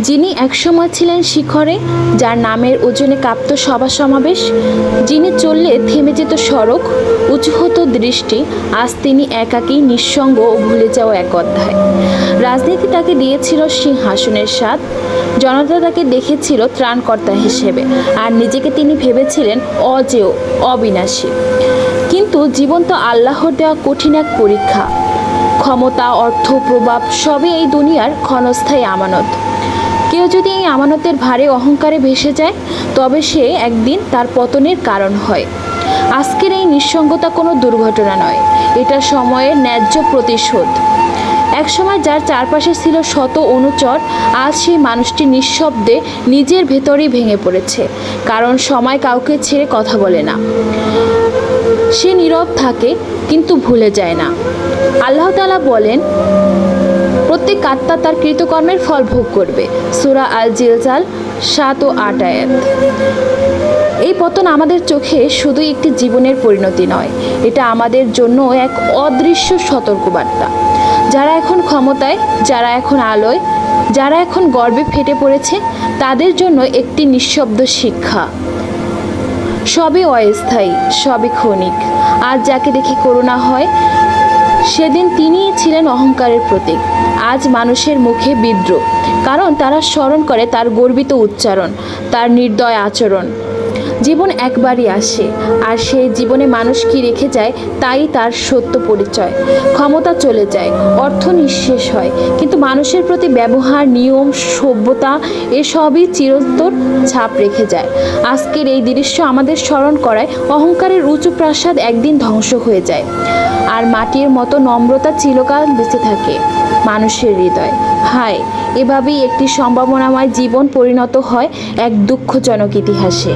যিনি একসময় ছিলেন শিখরে, যার নামের ওজনে কাঁপত সভা সমাবেশ, যিনি চললে থেমে যেত সড়ক, উঁচু হতো দৃষ্টি, আজ তিনি একাকী, নিঃসঙ্গ ও ভুলে যাওয়া এক অধ্যায়। রাজনীতি তাকে দিয়েছিল সিংহাসনের স্বাদ, জনতা তাকে দেখেছিল ত্রাণকর্তা হিসেবে, আর নিজেকে তিনি ভেবেছিলেন অজেয়, অবিনাশী। কিন্তু জীবন তো আল্লাহর দেওয়া কঠিন এক পরীক্ষা। ক্ষমতা, অর্থ, প্রভাব সবই এই দুনিয়ার ক্ষণস্থায়ী আমানত। কেউ যদি এই আমানতের ভারে অহংকারে ভেসে যায়, তবে সে একদিন তার পতনের কারণ হয়। আজকের এই নিঃসঙ্গতা কোনো দুর্ঘটনা নয়, এটা সময়ের ন্যায্য প্রতিশোধ। একসময় যার চারপাশে ছিল শত অনুচর, আজ সেই মানুষটি নিঃশব্দে নিজের ভেতরেই ভেঙে পড়েছে, কারণ সময় কাউকে ছেড়ে কথা বলে না। সে নীরব থাকে কিন্তু ভুলে যায় না। আল্লাহ তাআলা বলেন, প্রত্যেক আত্মা তার কৃতকর্মের ফল ভোগ করবে। সূরা আল জিলজাল 7 ও 8 আয়াত। এই পতন আমাদের চোখে শুধু একটি জীবনের পরিণতি নয়, এটা আমাদের জন্য এক অদৃশ্য সতর্কবার্তা। যারা এখন ক্ষমতায়, যারা এখন আলোয়, যারা এখন গর্বে ফেটে পড়েছে, তাদের জন্য একটি নিঃশব্দ শিক্ষা। সবই অস্থায়ী, সবই ক্ষণিক। আজ যাকে দেখে করুণা হয়, সেদিন তিনিই ছিলেন অহংকারের প্রতীক। আজ মানুষের মুখে বিদ্রোহ, কারণ তারা স্মরণ করে তার গর্বিত উচ্চারণ, তার নির্দয় আচরণ। জীবন একবারই আসে, আর সেই জীবনে মানুষ কি রেখে যায় তাই তার সত্য পরিচয়। ক্ষমতা চলে যায়, অর্থ নিঃশেষ হয়, কিন্তু মানুষের প্রতি ব্যবহার, নিয়ম, সভ্যতা এসবই চিরন্তন ছাপ রেখে যায়। আজকের এই দৃশ্য আমাদের স্মরণ করায় অহংকারের উঁচু প্রাসাদ একদিন ধ্বংস হয়ে যায়, আর মাটির মতো নম্রতা চিরকাল বেঁচে থাকে মানুষের হৃদয়। হায়, এভাবেই একটি সম্ভাবনাময় জীবন পরিণত হয় এক দুঃখজনক ইতিহাসে।